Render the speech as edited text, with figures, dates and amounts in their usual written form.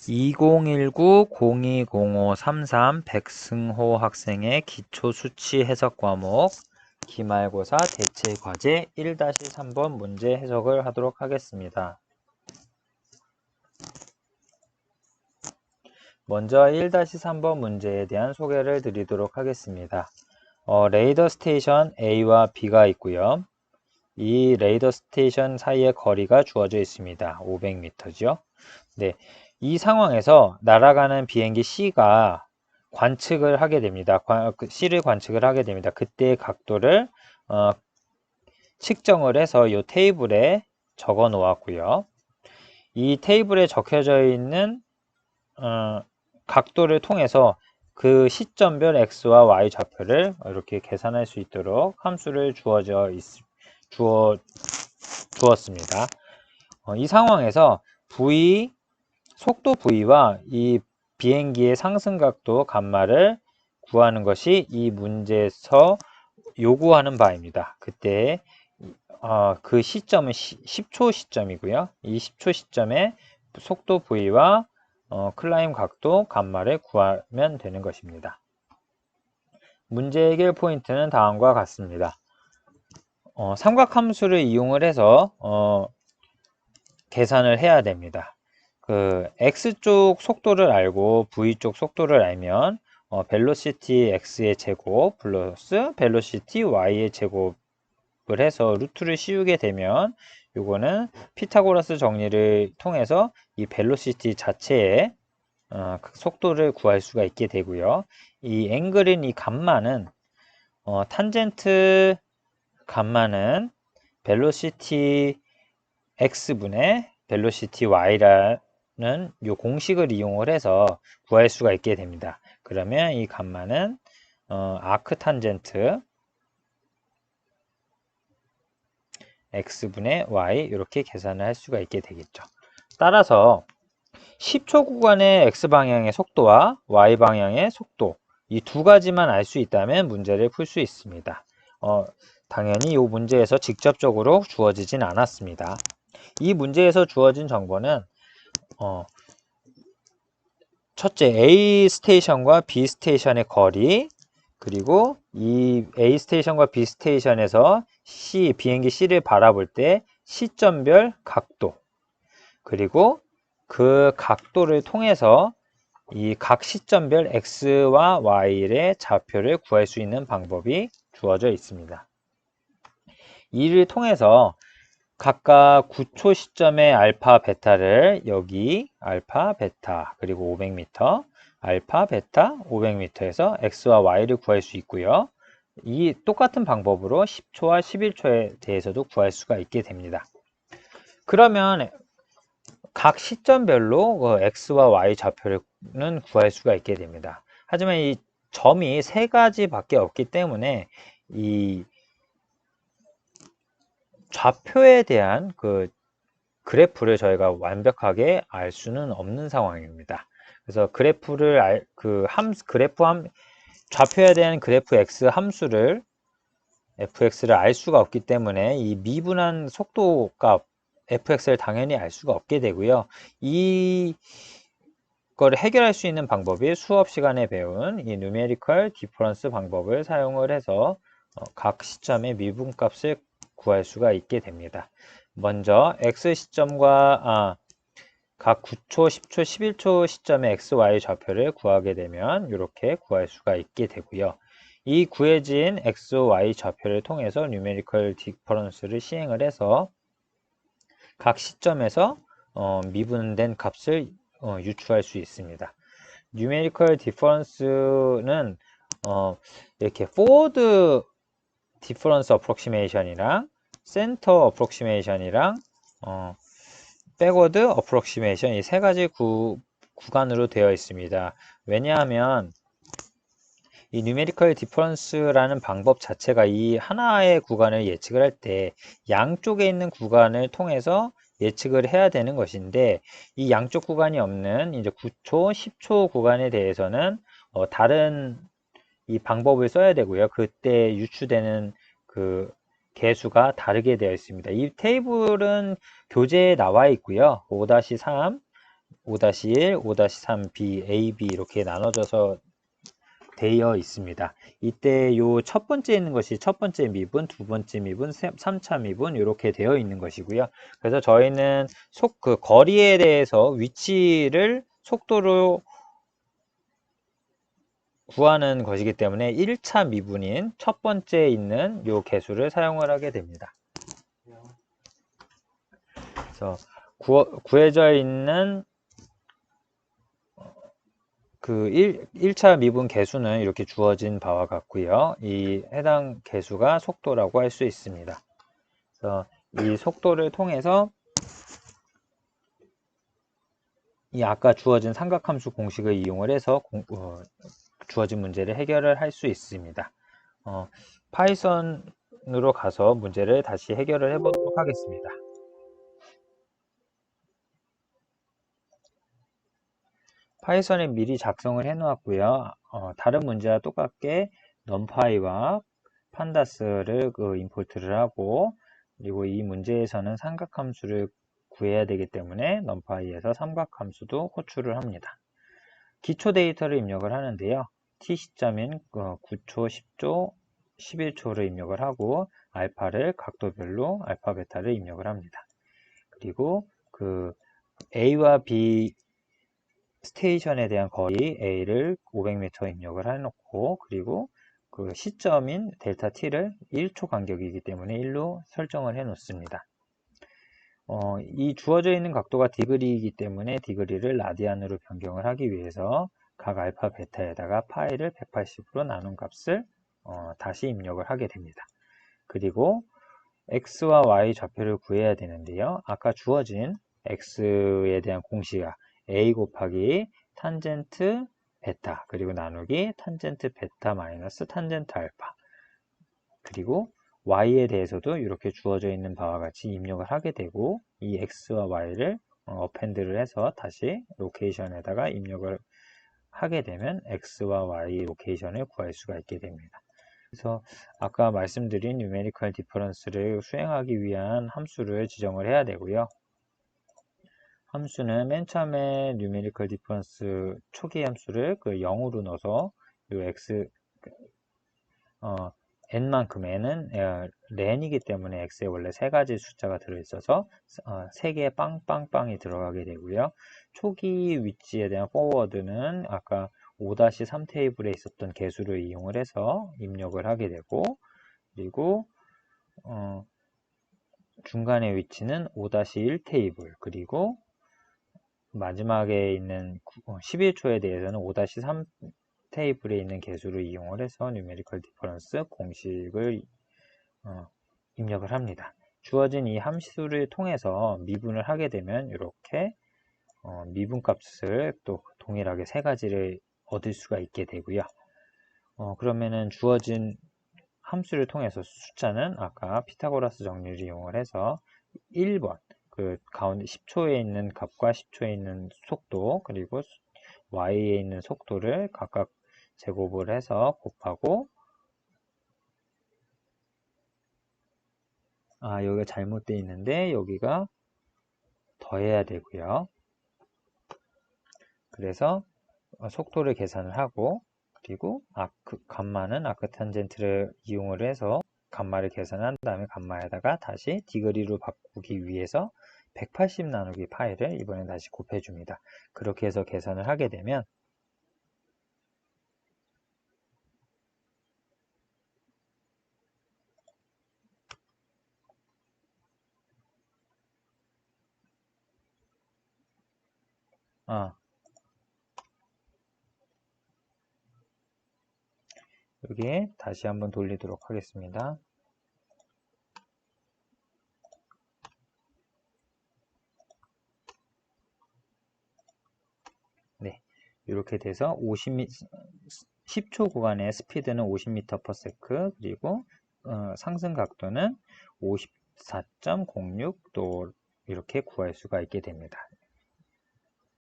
2019-020533 백승호 학생의 기초수치 해석 과목 기말고사 대체과제 1-3번 문제 해석을 하도록 하겠습니다. 먼저 1-3번 문제에 대한 소개를 드리도록 하겠습니다. 레이더 스테이션 A와 B가 있고요. 이 레이더 스테이션 사이의 거리가 주어져 있습니다. 500m죠. 네, 이 상황에서 날아가는 비행기 C가 관측을 하게 됩니다. C를 관측을 하게 됩니다. 그때의 각도를 측정을 해서 이 테이블에 적어 놓았고요. 이 테이블에 적혀져 있는 각도를 통해서 그 시점별 x와 y 좌표를 이렇게 계산할 수 있도록 함수를 주었습니다. 이 상황에서 속도 v와 이 비행기의 상승각도 감마를 구하는 것이 이 문제에서 요구하는 바입니다. 그때 그 시점은 10초 시점이고요. 이 10초 시점에 속도 v와 클라임 각도 감마를 구하면 되는 것입니다. 문제 해결 포인트는 다음과 같습니다. 삼각함수를 이용을 해서 계산을 해야 됩니다. X쪽 속도를 알고 V쪽 속도를 알면 velocity X의 제곱 플러스 velocity Y의 제곱을 해서 루트를 씌우게 되면 요거는 피타고라스 정리를 통해서 이 velocity 자체의 속도를 구할 수가 있게 되고요. 이 앵글인 이 감마는 탄젠트 감마는 velocity X분의 velocity Y라는 이 공식을 이용을 해서 구할 수가 있게 됩니다. 그러면 이 감마는 아크 탄젠트 X분의 Y 이렇게 계산을 할 수가 있게 되겠죠. 따라서 10초 구간의 X방향의 속도와 Y방향의 속도 이 두 가지만 알 수 있다면 문제를 풀 수 있습니다. 당연히 이 문제에서 직접적으로 주어지진 않았습니다. 이 문제에서 주어진 정보는 첫째 A 스테이션과 B 스테이션의 거리, 그리고 이 A 스테이션과 B 스테이션에서 비행기 C를 바라볼 때 시점별 각도, 그리고 그 각도를 통해서 이 각 시점별 X와 Y의 좌표를 구할 수 있는 방법이 주어져 있습니다. 이를 통해서 각각 9초 시점의 알파, 베타를 여기 알파, 베타, 그리고 500m, 알파, 베타, 500m에서 X와 Y를 구할 수 있고요. 이 똑같은 방법으로 10초와 11초에 대해서도 구할 수가 있게 됩니다. 그러면 각 시점별로 X와 Y 좌표는 구할 수가 있게 됩니다. 하지만 이 점이 세 가지밖에 없기 때문에 이 좌표에 대한 그래프를 저희가 완벽하게 알 수는 없는 상황입니다. 그래서 좌표에 대한 그래프 x 함수를 fx를 알 수가 없기 때문에 이 미분한 속도 값 fx를 당연히 알 수가 없게 되고요. 이걸 해결할 수 있는 방법이 수업 시간에 배운 이 numerical difference 방법을 사용을 해서 각 시점의 미분값을 구할 수가 있게 됩니다. 먼저 x 시점과 각 9초, 10초, 11초 시점의 x, y 좌표를 구하게 되면 이렇게 구할 수가 있게 되고요. 이 구해진 x, y 좌표를 통해서 numerical difference를 시행을 해서 각 시점에서 미분된 값을 유추할 수 있습니다. numerical difference는 이렇게 forward difference approximation이랑 center approximation이랑 backward approximation 이 세 가지 구간으로 되어 있습니다. 왜냐하면 이 numerical difference라는 방법 자체가 이 하나의 구간을 예측을 할 때 양쪽에 있는 구간을 통해서 예측을 해야 되는 것인데 이 양쪽 구간이 없는 이제 9초, 10초 구간에 대해서는 다른 이 방법을 써야 되고요. 그때 유추되는 그 개수가 다르게 되어 있습니다. 이 테이블은 교재에 나와 있고요. 5-3 5-1, 5-3b, ab 이렇게 나눠져서 되어 있습니다. 이때 요 첫 번째 있는 것이 첫 번째 미분, 두 번째 미분, 3차 미분 이렇게 되어 있는 것이고요. 그래서 저희는 그 거리에 대해서 위치를 속도로 구하는 것이기 때문에 1차 미분인 첫 번째 있는 요 개수를 사용을 하게 됩니다. 그래서 구해져 있는 그 1차 미분 개수는 이렇게 주어진 바와 같고요. 이 해당 개수가 속도라고 할 수 있습니다. 그래서 이 속도를 통해서 이 아까 주어진 삼각함수 공식을 이용을 해서 주어진 문제를 해결을 할 수 있습니다. 파이썬으로 가서 문제를 다시 해결을 해보도록 하겠습니다. 파이썬에 미리 작성을 해 놓았고요. 다른 문제와 똑같게 numpy와 판다스를 임포트를 하고, 그리고 이 문제에서는 삼각함수를 구해야 되기 때문에 numpy에서 삼각함수도 호출을 합니다. 기초 데이터를 입력을 하는데요. t 시점인 9초, 10초, 11초를 입력을 하고 알파를 각도별로 알파, 베타를 입력을 합니다. 그리고 그 A와 B 스테이션에 대한 거리 A를 500m 입력을 해놓고, 그리고 그 시점인 델타 T를 1초 간격이기 때문에 1로 설정을 해 놓습니다. 이 주어져 있는 각도가 디그리이기 때문에 디그리를 라디안으로 변경을 하기 위해서 각 알파, 베타에다가 파이를 180으로 나눈 값을 다시 입력을 하게 됩니다. 그리고 x와 y 좌표를 구해야 되는데요. 아까 주어진 x에 대한 공식이 a 곱하기 탄젠트 베타, 그리고 나누기 탄젠트 베타 마이너스 탄젠트 알파, 그리고 y에 대해서도 이렇게 주어져 있는 바와 같이 입력을 하게 되고, 이 x와 y를 어펜드를 해서 다시 로케이션에다가 입력을 하게 되면 x와 y 로케이션을 구할 수가 있게 됩니다. 그래서 아까 말씀드린 numerical difference를 수행하기 위한 함수를 지정을 해야 되고요. 함수는 맨 처음에 numerical difference 초기 함수를 0으로 넣어서 요 x n만큼, n은 렌이기 때문에 x에 원래 세 가지 숫자가 들어있어서 세 개의 빵빵빵이 들어가게 되고요. 초기 위치에 대한 포워드는 아까 5-3 테이블에 있었던 개수를 이용을 해서 입력을 하게 되고, 그리고 중간의 위치는 5-1 테이블, 그리고 마지막에 있는 11초에 대해서는 5-3 테이블에 있는 개수를 이용을 해서 numerical difference 공식을 입력을 합니다. 주어진 이 함수를 통해서 미분을 하게 되면 이렇게 미분 값을 또 동일하게 세 가지를 얻을 수가 있게 되고요. 그러면은 주어진 함수를 통해서 숫자는 아까 피타고라스 정리를 이용을 해서 1번 그 가운데 10초에 있는 값과 10초에 있는 속도, 그리고 y에 있는 속도를 각각 제곱을 해서 곱하고, 여기가 잘못되어 있는데 여기가 더해야 되고요. 그래서 속도를 계산을 하고, 그리고 감마는 아크탄젠트를 이용을 해서 감마를 계산한 다음에 감마에다가 다시 디그리로 바꾸기 위해서 180 나누기 파이를 이번엔 다시 곱해줍니다. 그렇게 해서 계산을 하게 되면 여기에 다시 한번 돌리도록 하겠습니다. 네, 이렇게 돼서 10초 구간의 스피드는 50m/s, 그리고 상승 각도는 54.06도 이렇게 구할 수가 있게 됩니다.